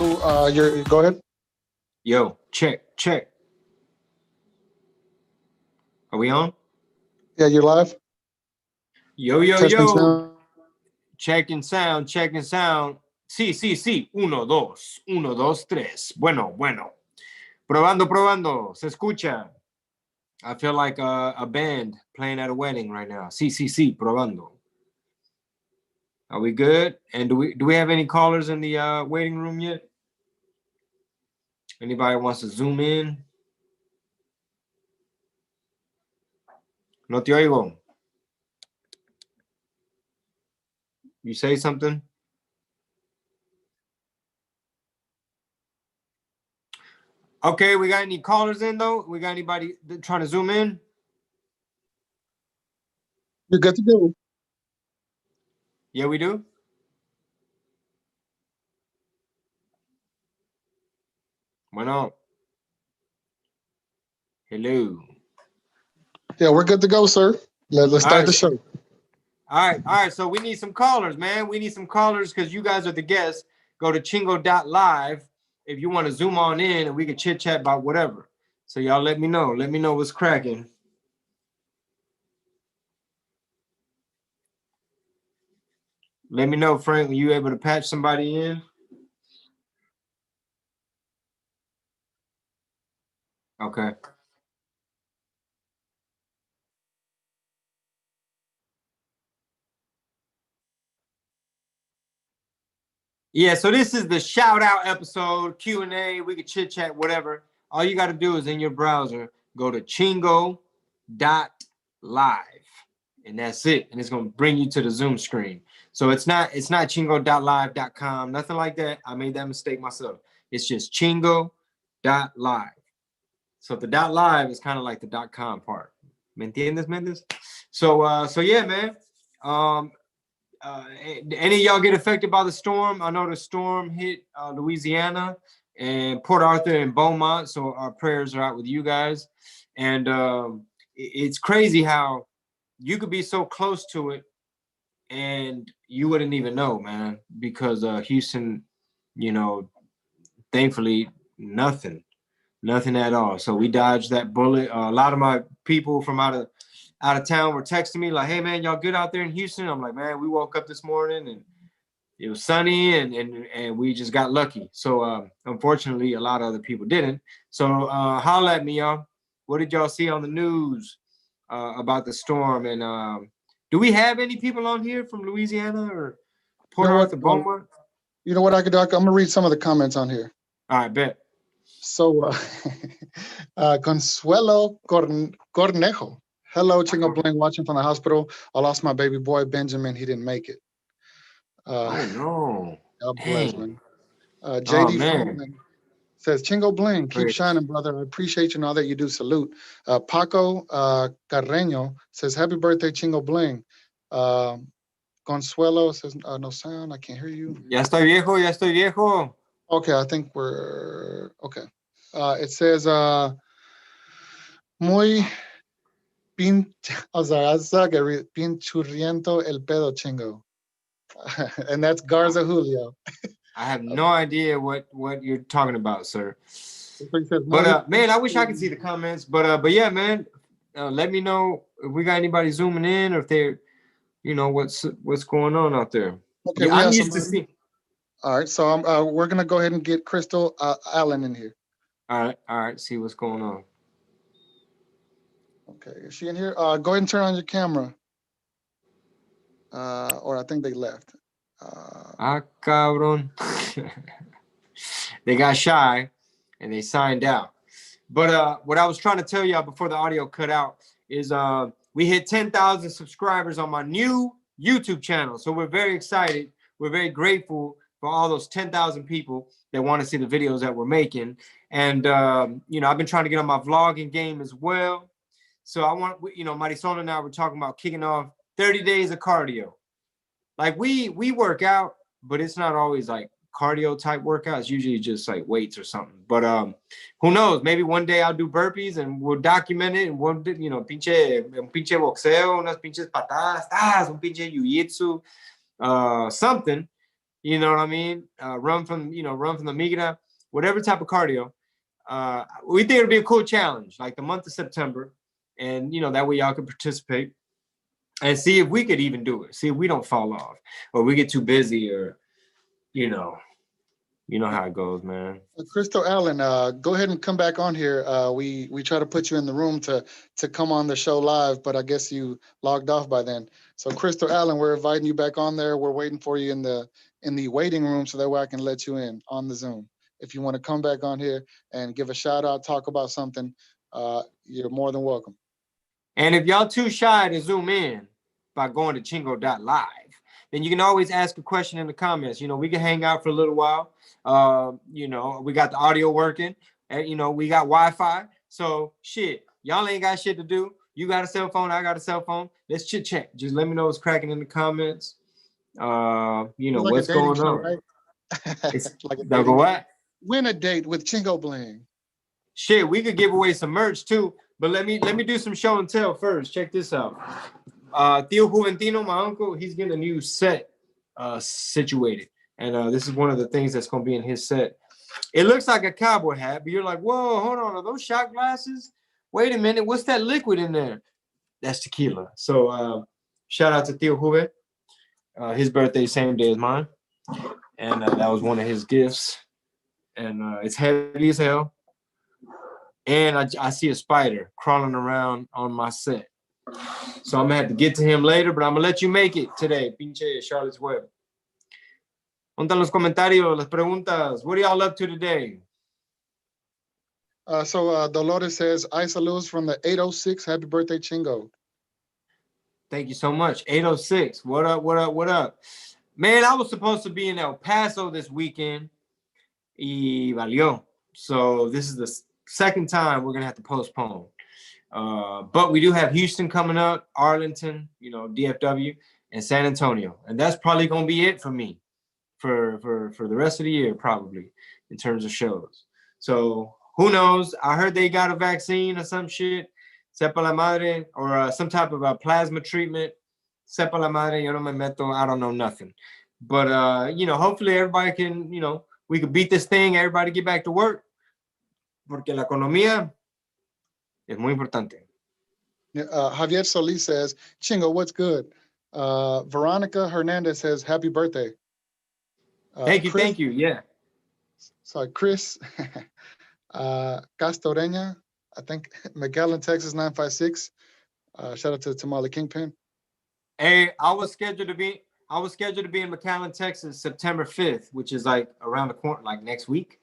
Cool. Go ahead. Yo, check. Are we on? Yeah, you're live. Yo. Sound. Checking sound. Sí. 1, 2, 1, 2, 3. Bueno. Probando. Se escucha. I feel like a band playing at a wedding right now. Sí, probando. Are we good? And do we have any callers in the waiting room yet? Anybody wants to zoom in? No te oigo. You say something? Okay, we got any callers in though? We got anybody trying to zoom in? You're good to go. Yeah, we do. Bueno. Hello. Yeah, we're good to go, sir. Let's start the show. All right. So we need some callers, man. We need some callers because you guys are the guests. Go to Chingo.live if you want to zoom on in and we can chit chat about whatever. So y'all let me know. Let me know what's cracking. Let me know, Frank, when you able to patch somebody in. Okay. Yeah, so this is the shout out episode, Q&A. We can chit chat, whatever. All you got to do is in your browser, go to Chingo.live. And that's it. And it's going to bring you to the Zoom screen. So it's not Chingo.live.com, nothing like that. I made that mistake myself. It's just Chingo.live. So the .live is kind of like the .com part. ¿Me entiendes, Mendes? So yeah, man. Any of y'all get affected by the storm? I know the storm hit Louisiana and Port Arthur and Beaumont, so our prayers are out with you guys. And it's crazy how you could be so close to it and you wouldn't even know, man, because Houston, thankfully, nothing at all. So we dodged that bullet. A lot of my people from out of town were texting me like, hey man, y'all good out there in Houston? I'm like, man, we woke up this morning and it was sunny and we just got lucky. So unfortunately a lot of other people didn't. So holla at me, y'all. What did y'all see on the news about the storm? And do we have any people on here from Louisiana or Port Arthur, Beaumont? You know what I could do? I'm gonna read some of the comments on here. All right, bet. So Consuelo Cornejo. Hello, Chingo Bling, watching from the hospital. I lost my baby boy, Benjamin. He didn't make it. Oh, no. God bless, man. JD Freeman says, Chingo Bling, keep shining, brother. I appreciate you and all that you do. Salute. Paco Carreño says, happy birthday, Chingo Bling. Consuelo says, no sound. I can't hear you. Ya estoy viejo. Okay, I think we're okay. It says, muy pinchurriento el pedo, Chingo. And that's Garza Julio. I have no idea what you're talking about, sir. But man, I wish I could see the comments. But yeah, man, let me know if we got anybody zooming in or if they're, what's going on out there. Okay, yeah, I'm used to see. All right, so we're gonna go ahead and get Crystal Allen in here. All right, see what's going on. Okay, is she in here? Go ahead and turn on your camera. Or I think they left. Cabrón. They got shy and they signed out. But what I was trying to tell y'all before the audio cut out is we hit 10,000 subscribers on my new YouTube channel. So we're very excited. We're very grateful for all those 10,000 people that want to see the videos that we're making. And, I've been trying to get on my vlogging game as well. So I want, Marisol and I were talking about kicking off 30 days of cardio. Like we work out, but it's not always like cardio type workouts. Usually just like weights or something. But who knows? Maybe one day I'll do burpees and we'll document it. And we'll, pinche boxeo, unas pinches patadas, un pinche jiu-jitsu, something. You know what I mean? Run from the migra, whatever type of cardio. We think it'll be a cool challenge, like the month of September, and that way y'all can participate and see if we could even do it. See if we don't fall off or we get too busy, or you know how it goes, man. Crystal Allen, go ahead and come back on here. We try to put you in the room to come on the show live, but I guess you logged off by then. So Crystal Allen, we're inviting you back on there. We're waiting for you in the waiting room, so that way I can let you in on the Zoom. If you want to come back on here and give a shout out, talk about something, you're more than welcome. And if y'all too shy to Zoom in by going to Chingo.live, then you can always ask a question in the comments. We can hang out for a little while. We got the audio working, and we got Wi-Fi. So shit, y'all ain't got shit to do. You got a cell phone, I got a cell phone. Let's chit chat. Just let me know what's cracking in the comments. Like what's going show, on. Right? It's like a dating what? Win a date with Chingo Bling. Shit, we could give away some merch too. But let me do some show and tell first. Check this out. Tío Juventino, my uncle, he's getting a new set situated. And this is one of the things that's going to be in his set. It looks like a cowboy hat, but you're like, whoa, hold on. Are those shot glasses? Wait a minute. What's that liquid in there? That's tequila. So shout out to Tío Juve. His birthday, same day as mine. And that was one of his gifts. And it's heavy as hell. And I see a spider crawling around on my set. So I'm going to have to get to him later, but I'm going to let you make it today. Pinche Charlotte's Web. ¿Dónde están los comentarios, las preguntas? What are y'all up to today? So Dolores says, I salute from the 806. Happy birthday, Chingo. Thank you so much. 806. What up, what up, what up? Man, I was supposed to be in El Paso this weekend. Y valió. So this is the second time we're going to have to postpone. But we do have Houston coming up, Arlington, DFW, and San Antonio. And that's probably going to be it for me for the rest of the year, probably, in terms of shows. So who knows? I heard they got a vaccine or some shit, sepa la madre, or some type of a plasma treatment. Sepa la madre, yo no me meto, I don't know nothing. But, hopefully everybody can, we can beat this thing, everybody get back to work. Porque la economía es muy importante. Javier Solis says, Chingo, what's good? Veronica Hernandez says, happy birthday. Thank you. Yeah. Sorry, Chris Castoreña, I think McAllen, Texas 956. Shout out to Tamale Kingpin. Hey, I was scheduled to be in McAllen, Texas, September 5th, which is like around the corner, like next week.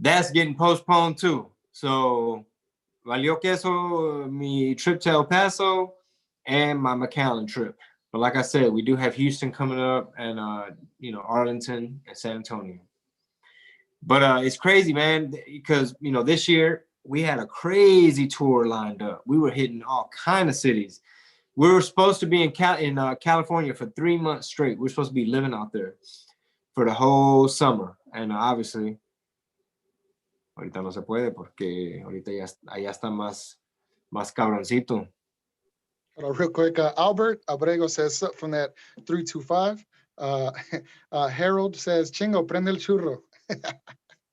That's getting postponed too. So valió queso mi trip to El Paso and my McAllen trip. But like I said, we do have Houston coming up and Arlington and San Antonio. But it's crazy, man, because this year we had a crazy tour lined up. We were hitting all kind of cities. We were supposed to be in California for 3 months straight. We're supposed to be living out there for the whole summer. And obviously, ahorita no se puede porque ahorita allá está más cabroncito. Real quick, Albert Abrego says something from that 325. Harold says, Chingo, prende el churro.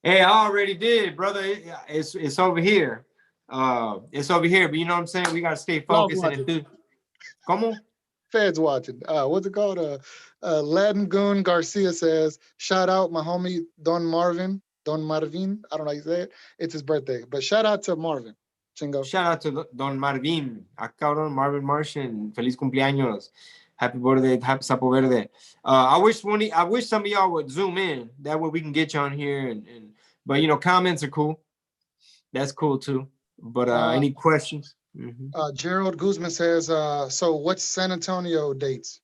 Hey, I already did, brother. It's over here. It's over here, but you know what I'm saying? We got to stay focused. ¿Cómo? Feds watching. What's it called? Latin Goon Garcia says, shout out my homie Don Marvin. I don't know how you say it. It's his birthday. But shout out to Marvin. Chingo. Shout out to Don Marvin. Cabrón, Marvin Martian. Feliz cumpleaños. Happy birthday. Happy Sapo Verde. I wish some of y'all would zoom in. That way we can get you on here. But, comments are cool. That's cool, too. But any questions? Mm-hmm. Gerald Guzman says, so what's San Antonio dates?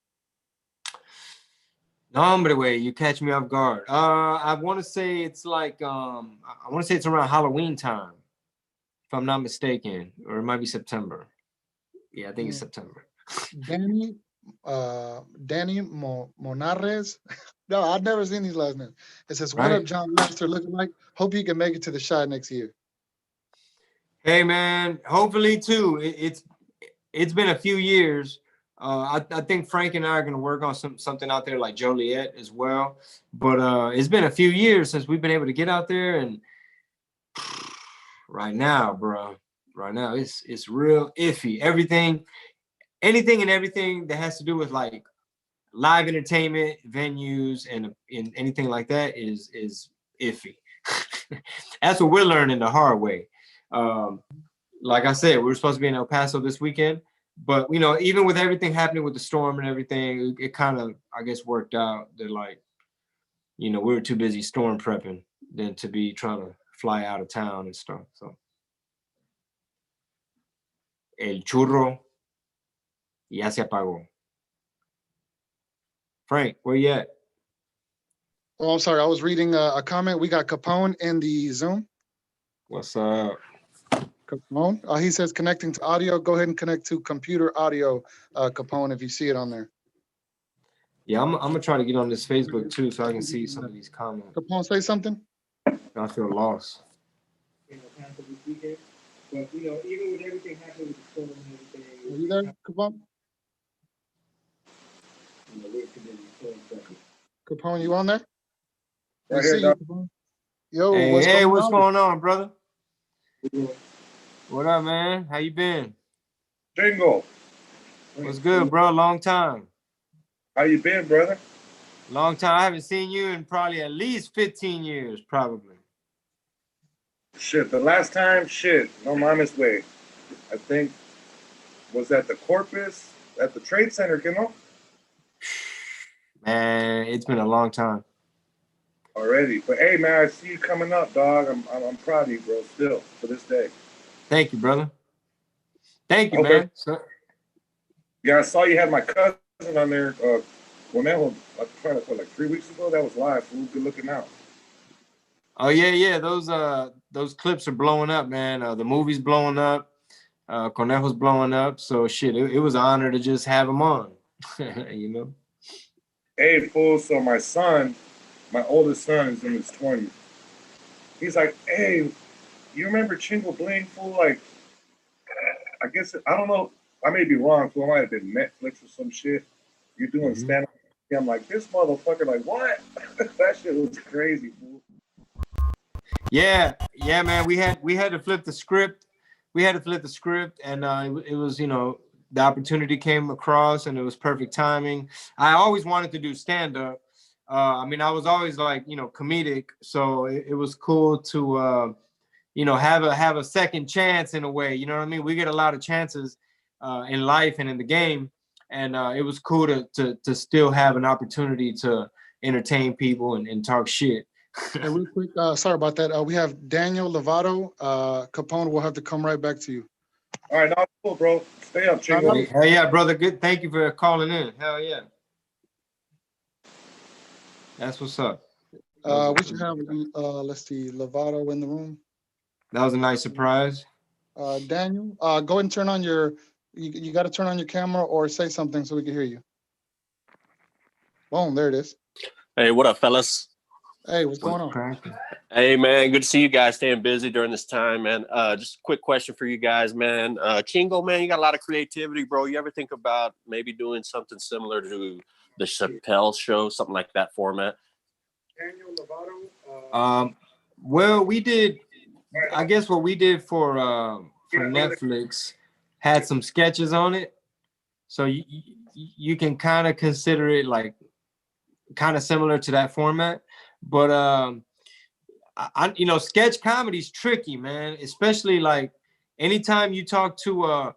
No, hombre, way, you catch me off guard. I want to say it's like, it's around Halloween time, if I'm not mistaken, or it might be September. Yeah, I think it's September. Danny Monares. No, I've never seen these last names. It says, what up, John Master looking like? Hope you can make it to the shot next year. Hey, man, hopefully, too. It's been a few years. I think Frank and I are gonna work on something out there like Joliet as well. But it's been a few years since we've been able to get out there, and right now, bro, it's real iffy. Anything and everything that has to do with like live entertainment venues and anything like that is iffy. That's what we're learning the hard way. Like I said, we were supposed to be in El Paso this weekend, but you know, even with everything happening with the storm and everything, it kind of, I guess, worked out that, like, you know, we were too busy storm prepping than to be trying to fly out of town and stuff. So el churro ya se apagó. Frank, where you at? Oh, I'm sorry. I was reading a comment. We got Capone in the Zoom. What's up? Capone. He says connecting to audio. Go ahead and connect to computer audio, Capone, if you see it on there. Yeah, I'm gonna try to get on this Facebook too, so I can see some of these comments. Capone, say something. I feel lost. But you know, even with everything happening with the storm and everything. Are you there, Capone? Capone, you on there? Right here, dog. Yo, Hey, what's on? going on, brother? What up, man? How you been? Chingo. What's good, bro? Long time. How you been, brother? Long time. I haven't seen you in probably at least 15 years, probably. Shit, the last time, no mama's way. I think, was at the Corpus, at the Trade Center, you know? Man, it's been a long time. Already. But hey, man, I see you coming up, dog. I'm proud of you, bro, still, to this day. Thank you, brother. Thank you, man. So, yeah, I saw you had my cousin on there, Conejo, like 3 weeks ago. That was live, fool. Good looking out. Oh, yeah. Those clips are blowing up, man. The movie's blowing up. Conejo's blowing up. So, shit, it was an honor to just have him on, you know? Hey, fool, so my oldest son is in his 20s. He's like, hey, you remember Chingo Bling, fool? Like, I guess, I don't know. I may be wrong, fool. It might have been Netflix or some shit. You're doing stand-up. I'm like, this motherfucker, like, what? That shit was crazy, fool. Yeah, man. We had to flip the script. And it was, you know, the opportunity came across, and it was perfect timing. I always wanted to do stand-up. I mean, I was always like, you know, comedic, so it was cool to, you know, have a second chance in a way. You know what I mean? We get a lot of chances in life and in the game, and it was cool to still have an opportunity to entertain people and talk shit. Hey, real quick, sorry about that. We have Daniel Lovato. Capone will have to come right back to you. All right, now cool, bro. Stay up, Chingo. Hell yeah, brother. Good. Thank you for calling in. Hell yeah. That's what's up. We should have, let's see, Lovato in the room. That was a nice surprise. Daniel, go ahead and turn on your, you got to turn on your camera or say something so we can hear you. Boom, there it is. Hey, what up, fellas? Hey, what's going on? Hey, man, good to see you guys staying busy during this time, man. Just a quick question for you guys, man. Chingo, man, you got a lot of creativity, bro. You ever think about maybe doing something similar to the Chappelle show, something like that format? Daniel Lovato. Well, we did. I guess what we did for Netflix had some sketches on it, so you can kind of consider it like kind of similar to that format. But I you know, sketch comedy is tricky, man. Especially like anytime you talk to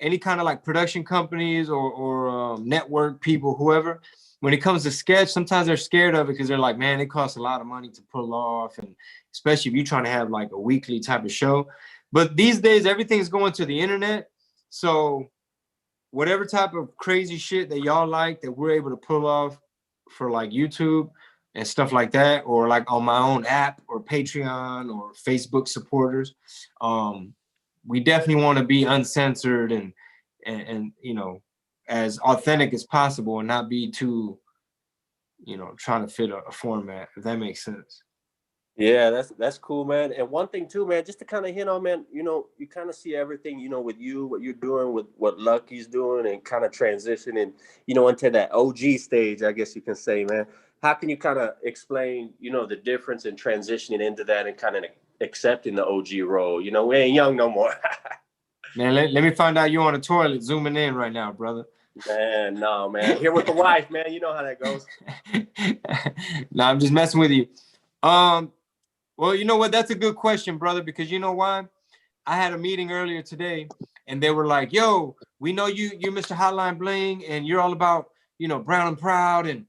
any kind of like production companies or network people, whoever. When it comes to sketch, sometimes they're scared of it because they're like, man, it costs a lot of money to pull off, and especially if you're trying to have like a weekly type of show. But these days, everything's going to the internet. So whatever type of crazy shit that y'all like that we're able to pull off for like YouTube and stuff like that, or like on my own app or Patreon or Facebook supporters, we definitely want to be uncensored and you know, as authentic as possible and not be too, you know, trying to fit a format, if that makes sense. Yeah, that's cool, man. And one thing too, man, just to kind of hint on, man, you kind of see everything, with you, what you're doing, with what Lucky's doing, and kind of transitioning, into that OG stage, I guess you can say, man. How can you kind of explain, the difference in transitioning into that and kind of accepting the OG role? We ain't young no more. Man, let me find out you're on the toilet zooming in right now, brother. Man, no, man. Here with the wife, man. You know how that goes. No, I'm just messing with you. Well, you know what? That's a good question, brother, because you know why? I had a meeting earlier today and they were like, yo, we know you're Mr. Hotline Bling and you're all about, brown and proud and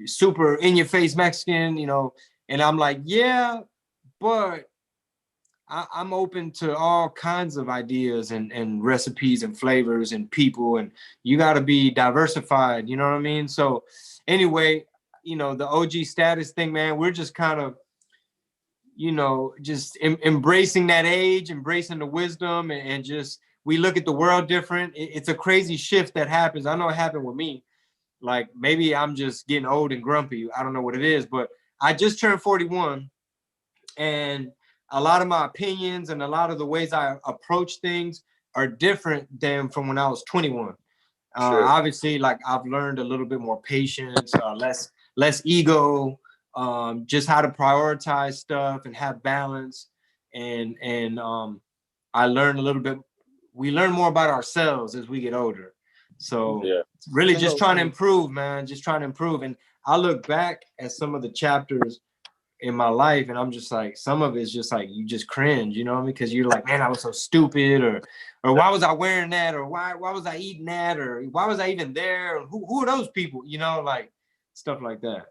super in your face Mexican, and I'm like, yeah, but I'm open to all kinds of ideas and recipes and flavors and people, and you got to be diversified. You know what I mean? So anyway, the OG status thing, man, we're just kind of, just embracing that age, embracing the wisdom, and just, we look at the world different. It's a crazy shift that happens. I know it happened with me. Like maybe I'm just getting old and grumpy. I don't know what it is, but I just turned 41 and a lot of my opinions and a lot of the ways I approach things are different than from when I was 21. Sure. Obviously, like I've learned a little bit more patience, less ego, just how to prioritize stuff and have balance. And I learned a little bit. We learn more about ourselves as we get older. So yeah, really just trying to improve, man, just trying to improve. And I look back at some of the chapters in my life and I'm just like, some of it's just like, you just cringe, you know what I mean? Because you're like, man, I was so stupid, or why was I wearing that, or why was I eating that, or why was I even there, or who are those people, like stuff like that.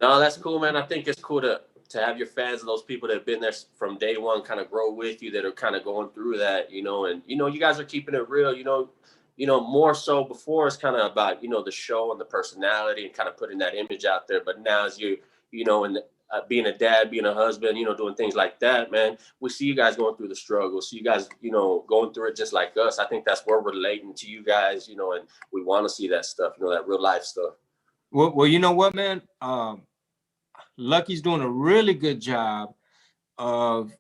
No, that's cool, man. I think it's cool to have your fans and those people that have been there from day one kind of grow with you, that are kind of going through that, and you guys are keeping it real, more so. Before it's kind of about the show and the personality and kind of putting that image out there, but now as and being a dad, being a husband, doing things like that, man, we see you guys going through the struggle. So you guys, going through it just like us. I think that's where we're relating to you guys, and we want to see that stuff, that real life stuff. Well, you know what, man? Lucky's doing a really good job of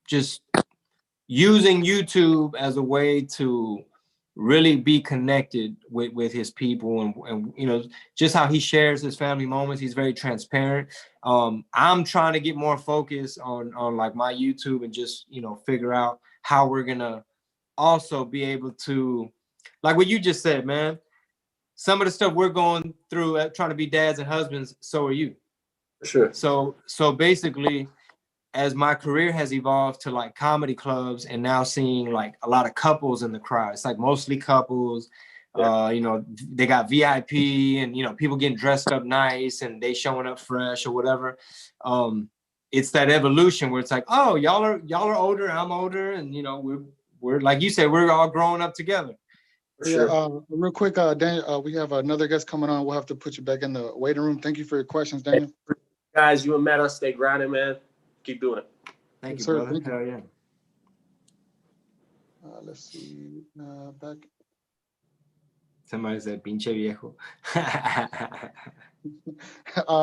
just using YouTube as a way to really be connected with his people, and just how he shares his family moments. He's very transparent. I'm trying to get more focus on like my YouTube and just figure out how we're gonna also be able to, like what you just said, man. Some of the stuff we're going through trying to be dads and husbands, so are you. Sure. So basically, as my career has evolved to like comedy clubs and now seeing like a lot of couples in the crowd, it's like mostly couples. Yeah. They got VIP and people getting dressed up nice and they showing up fresh or whatever. It's that evolution where it's like, oh, y'all are older, I'm older, and we're like you said, we're all growing up together. Sure. Yeah, real quick, Daniel, we have another guest coming on. We'll have to put you back in the waiting room. Thank you for your questions, Daniel. Hey, guys, you and Matt, stay grounded, man. Keep doing it. Thank you, sir. Brother. Thank you. Hell yeah. Let's see. Back. Somebody said pinche viejo.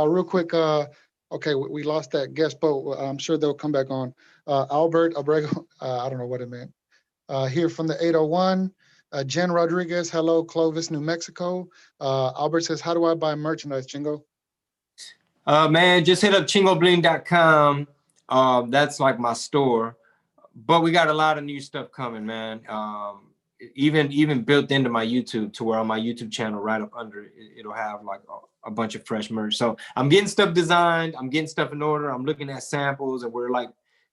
Real quick, okay, we lost that guest, but I'm sure they'll come back on. Albert Abrego, I don't know what it meant. Here from the 801. Jen Rodriguez, hello, Clovis, New Mexico. Albert says, how do I buy merchandise, Chingo? Man, just hit up CHINGO.LIVE. That's like my store. But we got a lot of new stuff coming, man. Even built into my YouTube, to where on my YouTube channel, right up under, it'll have like a bunch of fresh merch. So I'm getting stuff designed. I'm getting stuff in order. I'm looking at samples, and we're like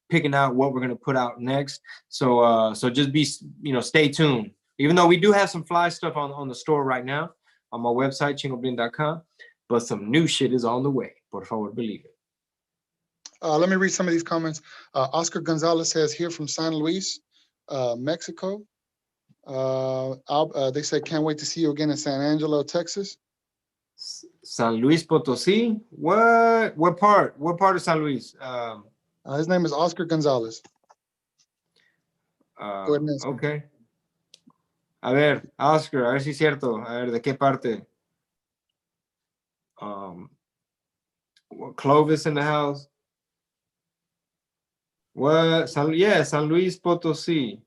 picking out what we're going to put out next. So just be, stay tuned. Even though we do have some fly stuff on the store right now on my website, CHINGO.LIVE, but some new shit is on the way. Por favor, believe it. Let me read some of these comments. Oscar Gonzalez says, here from San Luis, Mexico. They say, can't wait to see you again in San Angelo, Texas. San Luis Potosí? What part? What part of San Luis? His name is Oscar Gonzalez. Okay. A ver, Oscar, a ver si es cierto. A ver, ¿de qué parte? Clovis in the house. What? Yeah, San Luis Potosí.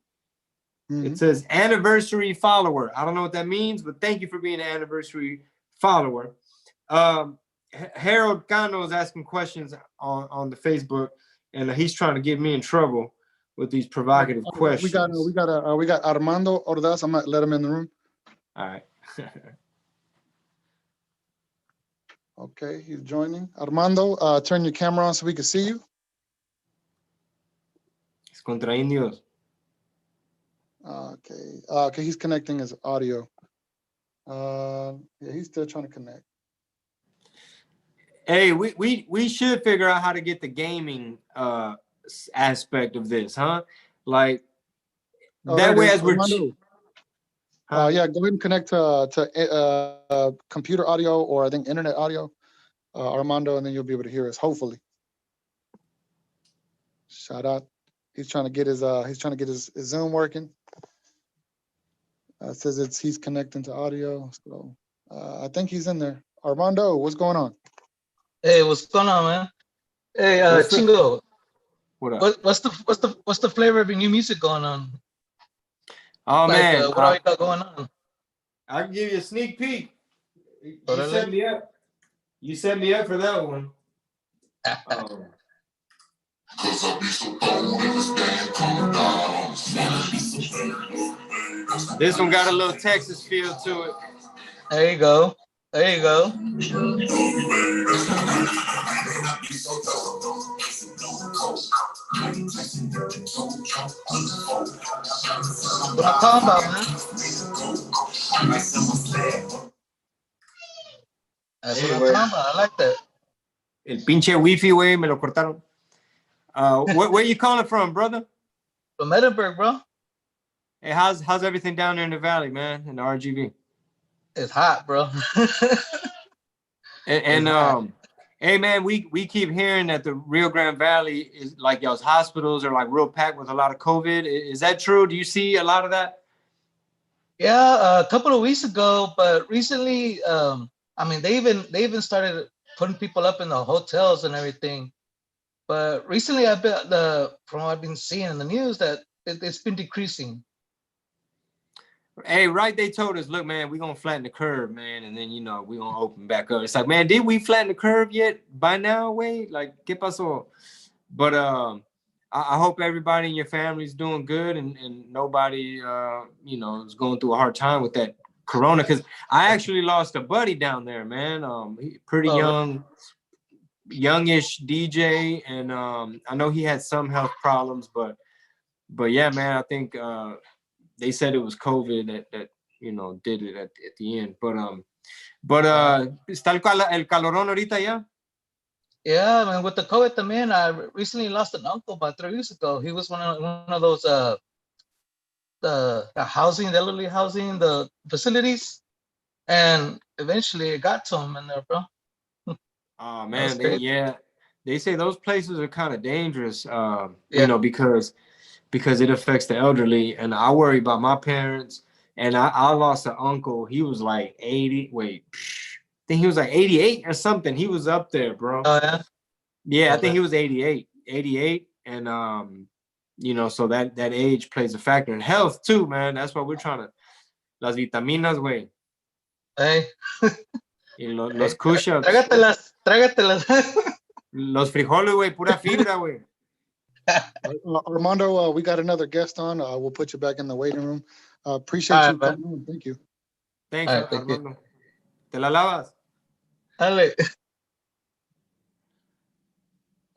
It says anniversary follower. I don't know what that means, but thank you for being an anniversary follower. Harold Cano is asking questions on the Facebook, and he's trying to get me in trouble with these provocative questions. We got Armando Ordaz. I'm gonna let him in the room. All right. Okay, he's joining. Armando, turn your camera on so we can see you. It's contra indios. Okay. Okay, he's connecting his audio. Yeah, he's still trying to connect. Hey, we should figure out how to get the gaming aspect of this, huh? Like that way, as we're yeah, go ahead and connect to computer audio, or I think internet audio, Armando, and then you'll be able to hear us. Hopefully. Shout out. He's trying to get his Zoom working. Says he's connecting to audio. So I think he's in there. Armando, what's going on? Hey, what's going on, man? Hey, Chingo. What up? What's the flavor of your new music going on? Oh man, what all you got going on? I can give you a sneak peek. You set me up. You set me up for that one. This one got a little Texas feel to it. There you go. There you go. What I'm talking about, man. That's what I'm talking about. I like that. El pinche wifi, güey, me lo cortaron. Where you calling from, brother? From Edinburgh, bro. Hey, how's everything down there in the valley, man, in the RGV? It's hot, bro. and hey, man, we keep hearing that the Rio Grande Valley is like y'all's hospitals are like real packed with a lot of COVID. Is that true? Do you see a lot of that? Yeah, a couple of weeks ago, but recently, I mean, they even started putting people up in the hotels and everything. But recently, from what I've been seeing in the news, that it's been decreasing. Hey, right? They told us, look, man, we're gonna flatten the curve, man, and then we're gonna open back up. It's like, man, did we flatten the curve yet? By now, wait, like, ¿qué pasó? But I hope everybody in your family is doing good, and nobody is going through a hard time with that corona. Because I actually lost a buddy down there, man. Pretty youngish DJ, and I know he had some health problems, but yeah, man, I think they said it was COVID that did it at the end. But está el calorón ahorita ya. Yeah, man, with the COVID, man, I recently lost an uncle about 3 weeks ago. He was one of those the housing, the elderly housing, the facilities, and eventually it got to him in there, bro. Oh man, they say those places are kind of dangerous, because it affects the elderly, and I worry about my parents. And I lost an uncle. He was like 80. Wait, I think he was like 88 or something. He was up there, bro. Oh yeah. Yeah, I think he was 88, and so that age plays a factor in health too, man. That's why we're trying to las vitaminas, güey. Hey. Los push-ups. Trágatelas. Los frijoles, güey, pura fibra, güey. Armando, we got another guest on. We'll put you back in the waiting room. Appreciate you coming on. Thank you. Thanks, Armando. Te la lavas. Dale.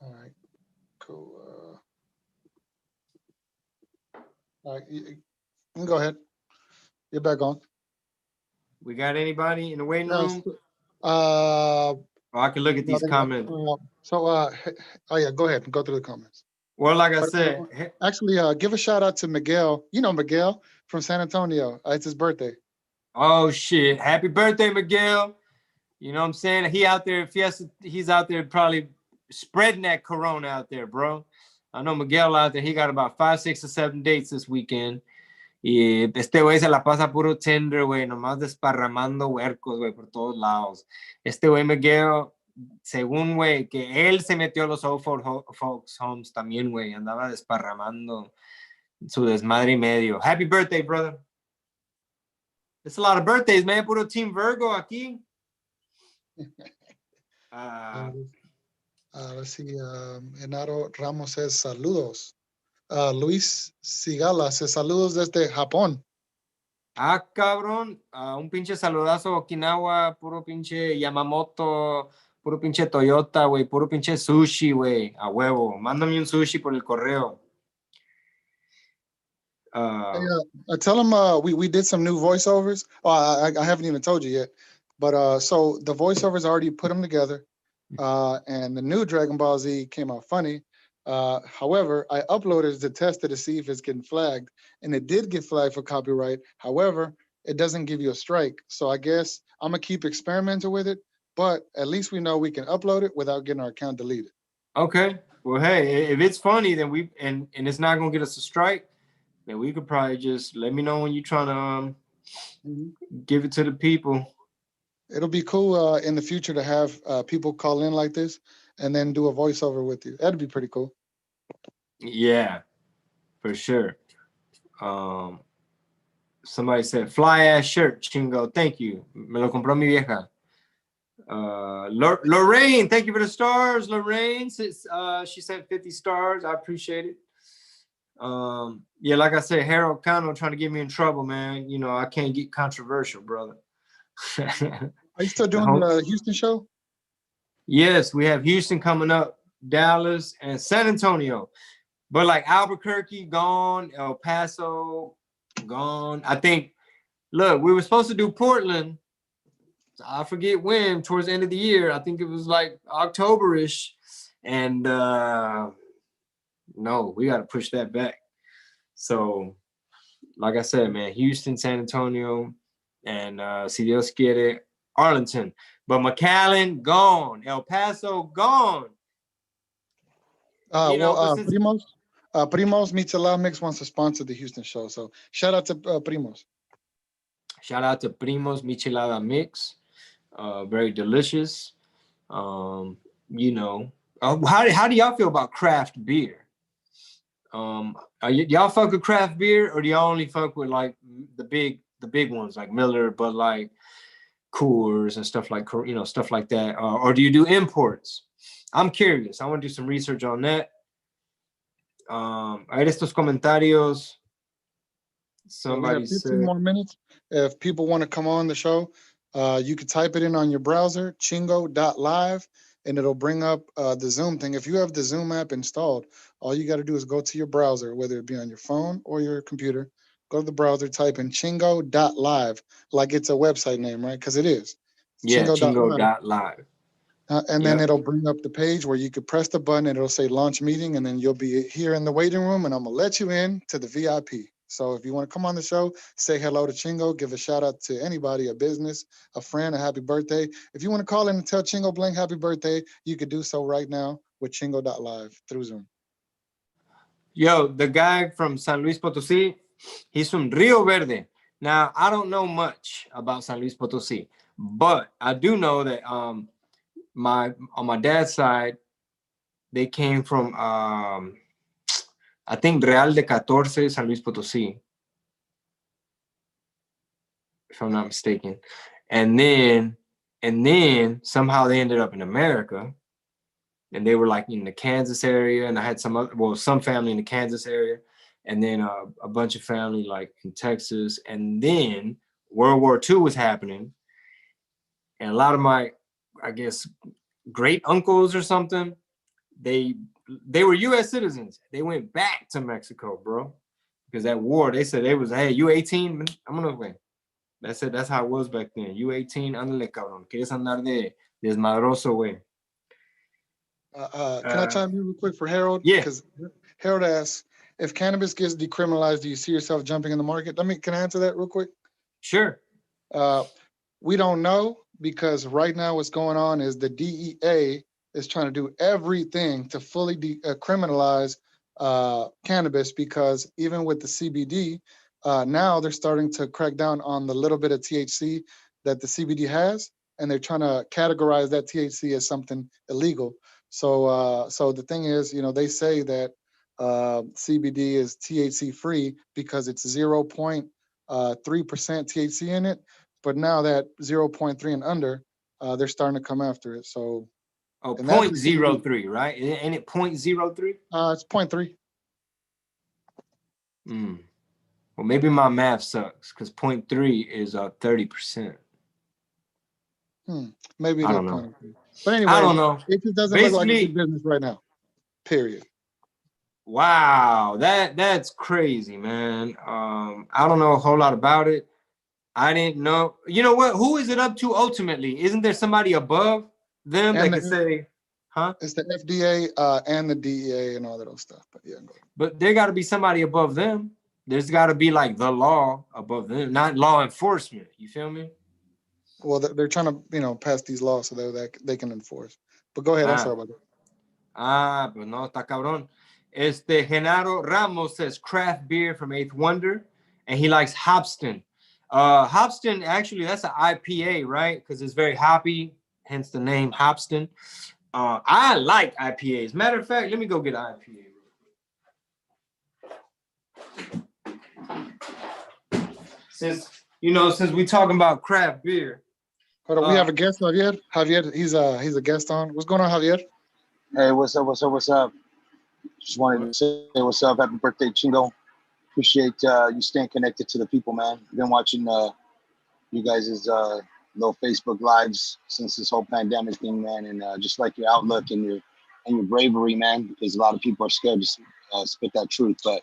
All right, cool. All right, you can go ahead. You're back on. We got anybody in the waiting room? I can look at these comments. Oh yeah, go ahead and go through the comments. Well, like I said, actually, give a shout out to Miguel. You know Miguel from San Antonio. It's his birthday. Oh shit! Happy birthday, Miguel! You know what I'm saying? He's out there probably spreading that corona out there, bro. I know Miguel out there. He got about 5, 6, or 7 dates this weekend. Y este güey se la pasa puro Tinder, güey, nomás desparramando huercos, güey, por todos lados. Este güey Miguel según, güey, que él se metió a los old folks homes también, güey. Andaba desparramando su desmadre y medio. Happy birthday, brother. It's a lot of birthdays, man. Puro Team Virgo aquí. Let's see. Enaro Ramos says saludos. Luis Sigala says saludos desde Japón. Ah, cabrón. Un pinche saludazo a Okinawa. Puro pinche Yamamoto. Puro pinche Toyota, güey. Puro pinche sushi, güey. A huevo. Mándame un sushi por el correo. Tell them we did some new voiceovers. Oh, I haven't even told you yet. But so the voiceovers already put them together. And the new Dragon Ball Z came out funny. However, I uploaded it to test it to see if it's getting flagged. And it did get flagged for copyright. However, it doesn't give you a strike. So I guess I'm going to keep experimenting with it. But at least we know we can upload it without getting our account deleted. Okay. Well, hey, if it's funny, then and it's not going to get us a strike, then we could probably just let me know when you're trying to give it to the people. It'll be cool in the future to have people call in like this and then do a voiceover with you. That'd be pretty cool. Yeah, for sure. Somebody said, fly ass shirt, Chingo. Thank you. Me lo compró mi vieja. Lorraine, thank you for the stars. Lorraine, she sent 50 stars. I appreciate it. Yeah, like I said, Harold Cano trying to get me in trouble, man. You know, I can't get controversial, brother. Are you still doing the Houston show? Yes, we have Houston coming up, Dallas, and San Antonio. But like Albuquerque, gone. El Paso, gone. I think, look, we were supposed to do Portland. I forget when, towards the end of the year. I think it was like October-ish. And no, we got to push that back. So, like I said, man, Houston, San Antonio, and si Dios quiere, Arlington. But McAllen, gone. El Paso, gone. Primos Michelada Mix wants to sponsor the Houston show. So shout out to Primos. Shout out to Primos Michelada Mix. Very delicious. You know, how do y'all feel about craft beer? Y'all fuck with craft beer, or do y'all only fuck with like the big ones like Miller, Bud Light, Coors, and stuff like that, or do you do imports? I'm curious. I want to do some research on that. A ver estos comentarios. Somebody said, 15 more minutes. If people want to come on the show, you can type it in on your browser, CHINGO.LIVE, and it'll bring up the Zoom thing. If you have the Zoom app installed, all you got to do is go to your browser, whether it be on your phone or your computer. Go to the browser, type in CHINGO.LIVE, like it's a website name, right? Because it is. Yeah, CHINGO.LIve. CHINGO.LIve. Then it'll bring up the page where you could press the button and it'll say launch meeting, and then you'll be here in the waiting room, and I'm gonna let you in to the VIP. So if you want to come on the show, say hello to Chingo, give a shout out to anybody, a business, a friend, a happy birthday. If you want to call in and tell Chingo Bling happy birthday, you could do so right now with Chingo.live through Zoom. Yo, the guy from San Luis Potosí, he's from Rio Verde. Now, I don't know much about San Luis Potosí, but I do know that on my dad's side, they came from I think Real de 14, San Luis Potosí, if I'm not mistaken. And then somehow they ended up in America, and they were like in the Kansas area, and I had some family in the Kansas area, and then a bunch of family like in Texas. And then World War II was happening, and a lot of my, I guess, great uncles or something, they were U.S. citizens. They went back to Mexico, bro, because that war. They said hey, you 18, I'm gonna win. That's it. That's how it was back then. You 18, ándale, cabrón. Quieres andar de desmadroso, güey. Can I chime in real quick for Harold? Yeah. Because Harold asks, if cannabis gets decriminalized, do you see yourself jumping in the market? Can I answer that real quick? Sure. We don't know, because right now what's going on is the DEA is trying to do everything to fully criminalize cannabis, because even with the CBD, now they're starting to crack down on the little bit of THC that the CBD has. and they're trying to categorize that THC as something illegal. So so the thing is, you know, they say that CBD is THC free because it's 0.3% THC in it, but now that 0.3 and under, they're starting to come after it. So Oh, and that's the CBD. 0.03, right? Ain't it 0.03? It's 0.3. Well, maybe my math sucks because 0.3 is 30%. Maybe I it is don't know. 0.3. But I anyway, don't know. it just doesn't look like it's in Basically, business right now. Period. wow, that's crazy, man. I don't know a whole lot about it. I didn't know. You know what? Who is it up to ultimately? Isn't there somebody above them that And can say, huh? it's the FDA and the DEA and all that other stuff. But yeah, go ahead. But there got to be somebody above them. There's got to be like the law above them, not law enforcement. You feel me? Well, they're trying to, you know, pass these laws so that they can enforce. But go ahead. I'm sorry about that. Pues no, está cabrón. Genaro Ramos says craft beer from Eighth Wonder, and he likes Hopston. Hopston, actually, that's an IPA, right? Because it's very hoppy, hence the name Hopston. I like IPAs. Matter of fact, let me go get an IPA. Since we talking about craft beer. Hold on, we have a guest, Javier. Javier, he's a guest on. What's going on, Javier? Hey, what's up? What's up? What's up? Just wanted to say what's up. Happy birthday, Chingo. Appreciate you staying connected to the people, man. Been watching you guys' little Facebook lives since this whole pandemic thing, man, and just like your outlook and your bravery, man, because a lot of people are scared to spit that truth. But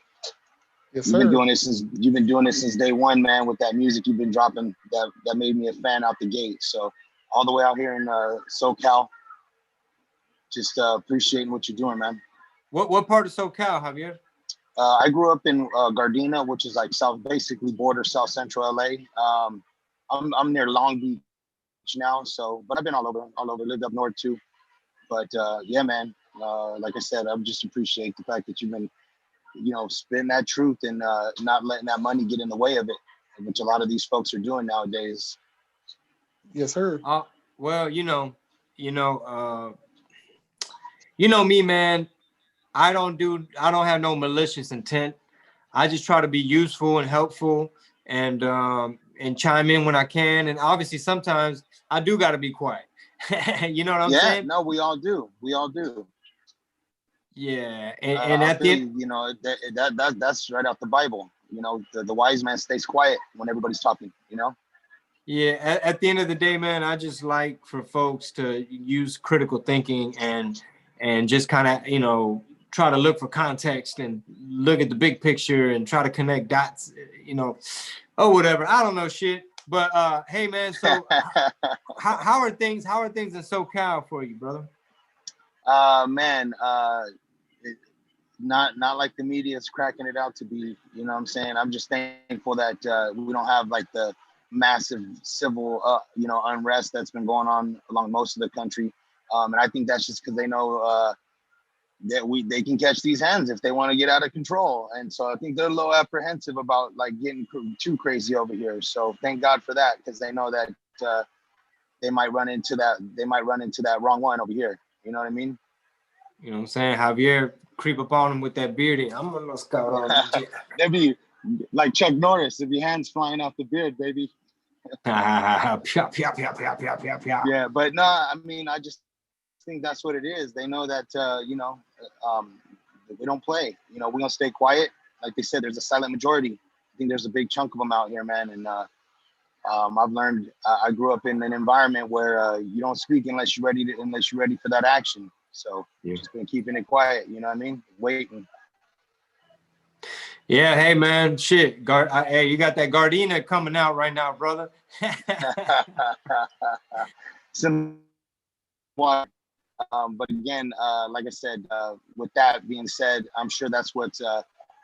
yes, you've been doing this since day one, man. With that music you've been dropping, that made me a fan out the gate. So all the way out here in SoCal, just appreciating what you're doing, man. What part of SoCal, Javier? I grew up in Gardena, which is like basically border South Central LA. I'm near Long Beach now, but I've been all over, lived up north too. But yeah, man, like I said, I just appreciate the fact that you've been, spitting that truth and not letting that money get in the way of it, which a lot of these folks are doing nowadays. Yes, sir. Well, you know me, man. I don't have no malicious intent. I just try to be useful and helpful and chime in when I can. And obviously sometimes I do got to be quiet. You know what I'm saying? Yeah, no, we all do. Yeah. And at the end, that's right out the Bible. The wise man stays quiet when everybody's talking, Yeah, at the end of the day, man, I just like for folks to use critical thinking and just kind of, try to look for context and look at the big picture and try to connect dots, or whatever. I don't know shit. But hey, man, so how are things in SoCal for you, brother? Man, not like the media is cracking it out to be. You know what I'm saying? I'm just thankful that we don't have like the massive civil, unrest that's been going on along most of the country. And I think that's just because they know that they can catch these hands if they want to get out of control. And so I think they're a little apprehensive about like getting too crazy over here. So thank God for that, because they know that they might run into that wrong one over here. You know what I mean? You know what I'm saying? Javier creep up on him with that beard. I'm gonna scout on. That'd be like Chuck Norris, if your hands flying off the beard, baby. Yeah, but no, I mean, I just think that's what it is. They know that we don't play. We're gonna stay quiet. Like they said, there's a silent majority. I think there's a big chunk of them out here, man. And I've learned. I grew up in an environment where you don't speak unless you're ready for that action. So just been keeping it quiet. You know what I mean? Waiting. Yeah, hey man, shit. Hey, you got that Gardena coming out right now, brother. But again, like I said, with that being said, I'm sure that's what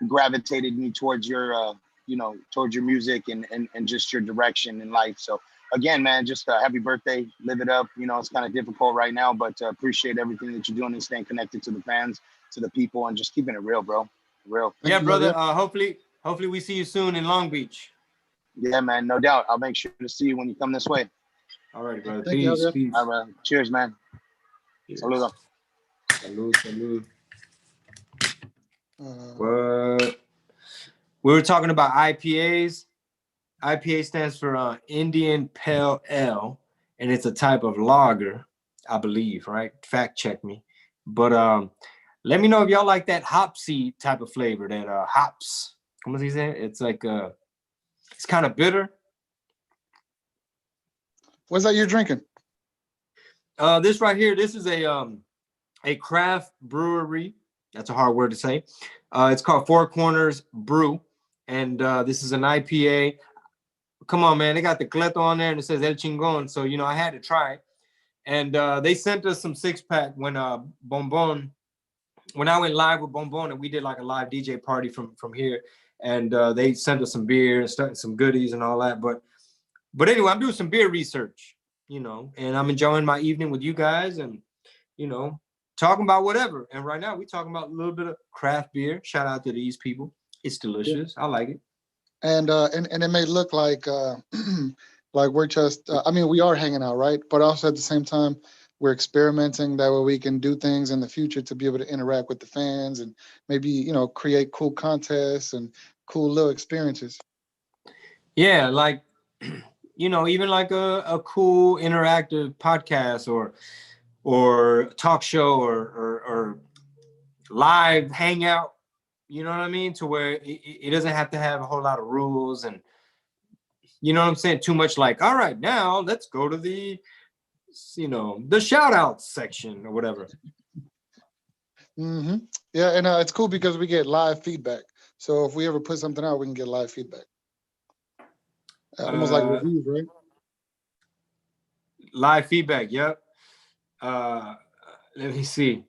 gravitated me towards your music and just your direction in life. So again, man, just happy birthday, live it up. It's kind of difficult right now, but appreciate everything that you're doing and staying connected to the fans, to the people, and just keeping it real, bro. Real. Yeah, brother. Hopefully we see you soon in Long Beach. Yeah, man, no doubt. I'll make sure to see you when you come this way. All right, brother. Thank you, Peace, Javier. peace. All right, cheers, man. Cheers. Saludo. Salud, salud. Uh, We were talking about IPAs. IPA stands for Indian Pale Ale, and it's a type of lager, I believe, right? Fact check me. But let me know if y'all like that hopsy type of flavor, that hops. Como se dice? It's like it's kind of bitter. what's that you're drinking? This right here, this is a craft brewery. That's a hard word to say. It's called Four Corners Brew, and this is an IPA. Come on, man. They got the Cleto on there, and it says El Chingon, so, you know, I had to try it. And they sent us some 6-pack when when I went live with Bonbon, and we did like a live DJ party from here, and they sent us some beer and some goodies and all that. But anyway, I'm doing some beer research, you know, and I'm enjoying my evening with you guys, and, you know, talking about whatever. And right now we're talking about a little bit of craft beer. Shout out to these people. It's delicious. I like it. And it may look like like we're just I mean, we are hanging out, right? But also at the same time, we're experimenting. That way we can do things in the future to be able to interact with the fans and maybe, you know, create cool contests and cool little experiences. Yeah, like, you know, even like a cool interactive podcast or talk show or live hangout, you know what I mean? To where it doesn't have to have a whole lot of rules, and, you know what I'm saying? Too much like, all right, now let's go to the, you know, the shout out section or whatever. Mm-hmm. Yeah, and it's cool because we get live feedback. So if we ever put something out, we can get live feedback. Almost like reviews, right? Live feedback, yep. Let me see.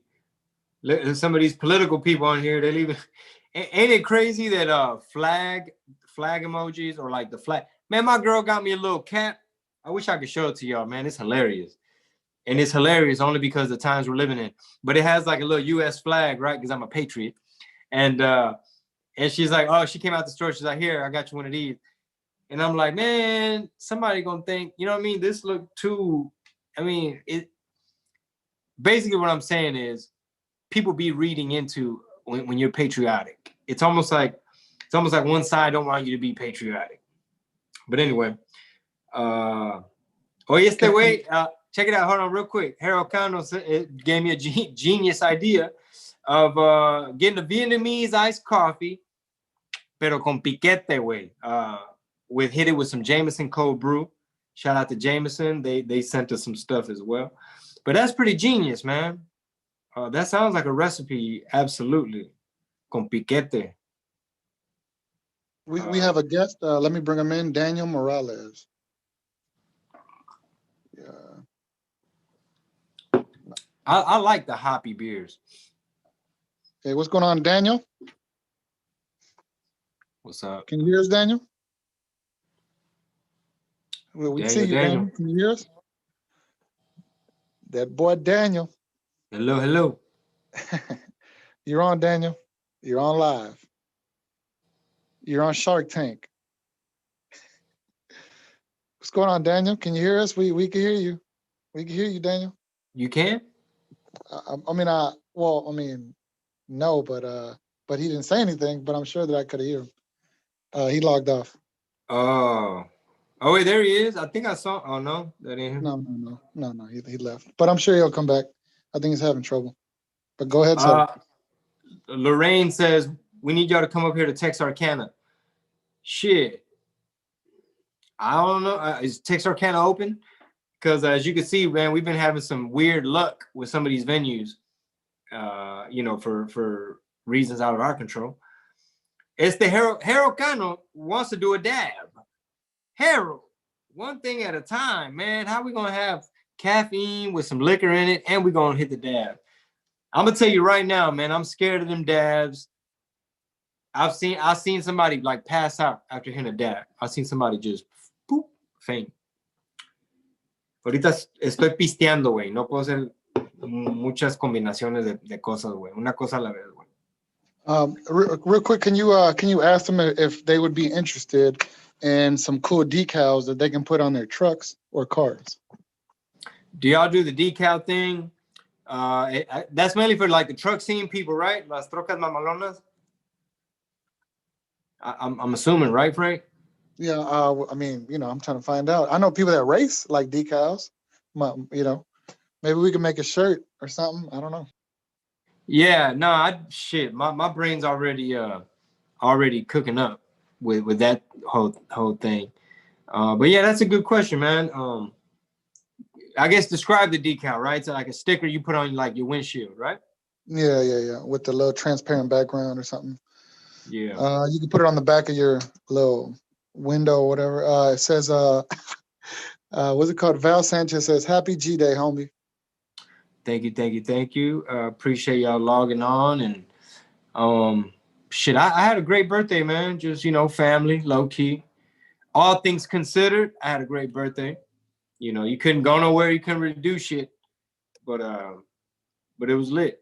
Some of these political people on here, they leave. Ain't it crazy that flag emojis, or like the flag? Man, my girl got me a little cap. I wish I could show it to y'all, man. It's hilarious. And it's hilarious only because the times we're living in. But it has like a little US flag, right? Because I'm a patriot. And she's like, oh, she came out the store. She's like, here, I got you one of these. And I'm like, man, somebody gonna think, you know what I mean? This look too, I mean, it basically what I'm saying is people be reading into when you're patriotic. It's almost like one side don't want you to be patriotic. But anyway, check it out. Hold on real quick. Harold Cano gave me a genius idea of getting a Vietnamese iced coffee, pero con piquete, way. Hit it with some Jameson cold brew. Shout out to Jameson. They sent us some stuff as well. But that's pretty genius, man. That sounds like a recipe, absolutely. Con piquete. We have a guest. Let me bring him in. Daniel Morales. Yeah. I like the hoppy beers. Hey, what's going on, Daniel? What's up? Can you hear us, Daniel? Well, we see you, Daniel. Daniel. Can you hear us? That boy, Daniel. Hello. You're on, Daniel. You're on live. You're on Shark Tank. What's going on, Daniel? Can you hear us? We can hear you. We can hear you, Daniel. You can? No, but he didn't say anything. But I'm sure that I could hear him. He logged off. Oh, wait, there he is. I think I saw. Oh no, that ain't him. No. He left. But I'm sure he'll come back. I think he's having trouble. But go ahead, sir. Lorraine says we need y'all to come up here to Texarkana. Shit, I don't know. Is Texarkana open? Because as you can see, man, we've been having some weird luck with some of these venues. You know, for reasons out of our control. It's the Harold Cano wants to do a dab. Harold, one thing at a time, man. How we gonna have caffeine with some liquor in it, and we're gonna hit the dab? I'm gonna tell you right now, man. I'm scared of them dabs. I've seen somebody like pass out after hitting a dab. I've seen somebody just poop, faint. Ahorita estoy pisteando, güey. No puedo hacer muchas combinaciones de cosas, güey. Una cosa a la vez, güey. Real quick, can you ask them if they would be interested and some cool decals that they can put on their trucks or cars. Do y'all do the decal thing? That's mainly for like the truck scene people, right? Las trocas mamalonas. I'm assuming, right, Frank? Yeah, I mean, you know, I'm trying to find out. I know people that race like decals. You know, maybe we can make a shirt or something. I don't know. Yeah, no, shit. My brain's already cooking up with that whole thing. But yeah, that's a good question, man. I guess describe the decal, right? So like a sticker you put on like your windshield, right? Yeah. With the little transparent background or something. Yeah. You can put it on the back of your little window or whatever. It says, what's it called? Val Sanchez says, "Happy G Day, homie." Thank you. Appreciate y'all logging on and shit. I had a great birthday, man. Just, you know, family, low key. All things considered, I had a great birthday. You know, you couldn't go nowhere, you couldn't really do shit, but it was lit.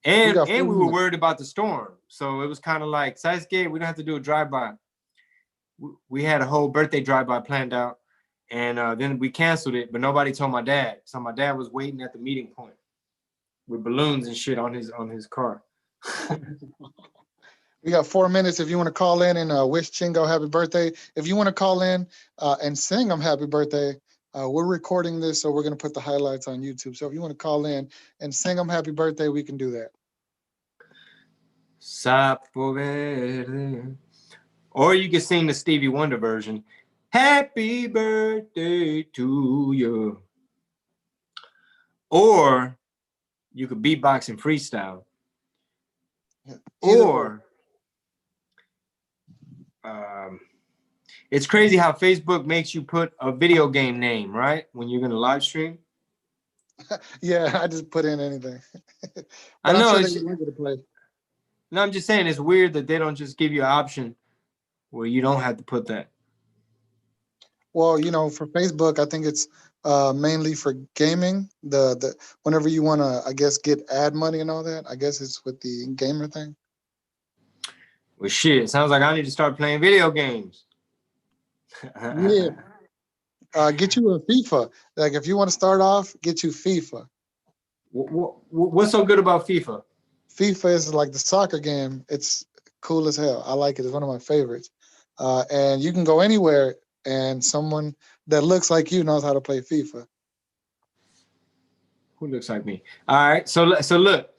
And we were worried about the storm, so it was kind of like, Sasuke, we don't have to do a drive-by. We had a whole birthday drive-by planned out, and then we canceled it, but nobody told my dad. So my dad was waiting at the meeting point with balloons and shit on his car. We got 4 minutes if you want to call in and wish Chingo happy birthday. If you want to call in and sing him happy birthday, we're recording this, so we're going to put the highlights on YouTube. So if you want to call in and sing him happy birthday, we can do that. Sapo verde. Or you can sing the Stevie Wonder version. Happy birthday to you. Or you could beatbox and freestyle. Or it's crazy how Facebook makes you put a video game name, right? When you're gonna live stream. Yeah, I just put in anything. I know. I'm sure they wanted to play. No, I'm just saying it's weird that they don't just give you an option where you don't have to put that. Well, you know, for Facebook, I think it's mainly for gaming. The whenever you want to, I guess, get ad money and all that, I guess it's with the gamer thing. Well, shit, sounds like I need to start playing video games. Yeah. Get you a FIFA. Like if you want to start off, get you FIFA. What's so good about FIFA? FIFA is like the soccer game. It's cool as hell. I like it. It's one of my favorites. And you can go anywhere, and someone that looks like you knows how to play FIFA. Who looks like me? All right. So look.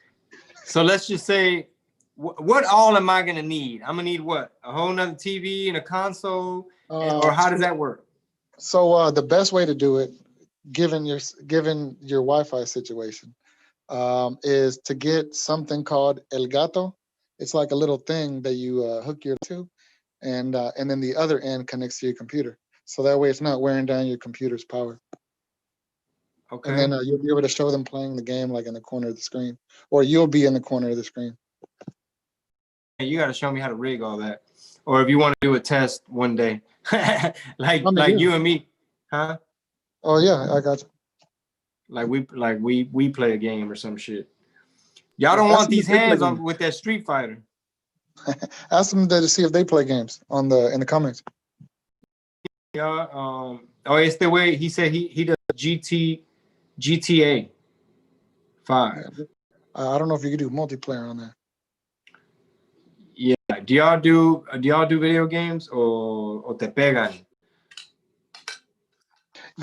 So let's just say, what all am I gonna need? I'm gonna need what? A whole nother TV and a console, or how does that work? So the best way to do it, given your Wi-Fi situation, is to get something called El Gato. It's like a little thing that you hook your to, and then the other end connects to your computer. So that way it's not wearing down your computer's power. Okay. And then you'll be able to show them playing the game like in the corner of the screen, or you'll be in the corner of the screen. You got to show me how to rig all that, or if you want to do a test one day, like you and me, huh? Oh yeah, I got you. Like we play a game or some shit. Y'all don't want these hands on with that Street Fighter. Ask them to see if they play games in the comments. Yeah. Oh, it's the way he said he does GTA 5. I don't know if you could do multiplayer on that. Yeah. Do y'all do video games or te pegan?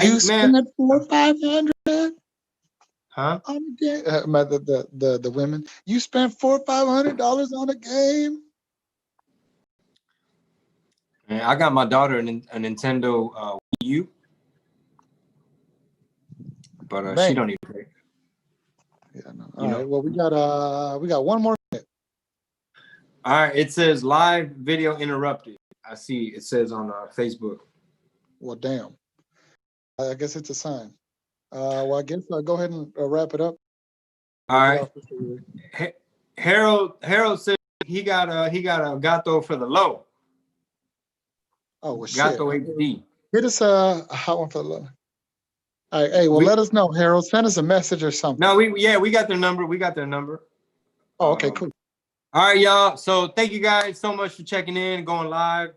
You spend it for $500. Huh? On a game. The women. You spent $400 or $500 on a game. Man, I got my daughter a Nintendo Wii U, but she don't even play. Yeah, no. All right. Well, we got 1 more minute. All right. It says live video interrupted. I see. It says on Facebook. Well, damn. I guess it's a sign. Well, I guess I'll go ahead and wrap it up. All right. Harold said he got a gato for the low. Oh, well, Gato shit. HD. Hit us a hot one for the low. All right. Hey, well, let us know, Harold. Send us a message or something. No, we got their number. Oh, okay, cool. All right, y'all. So thank you guys so much for checking in and going live.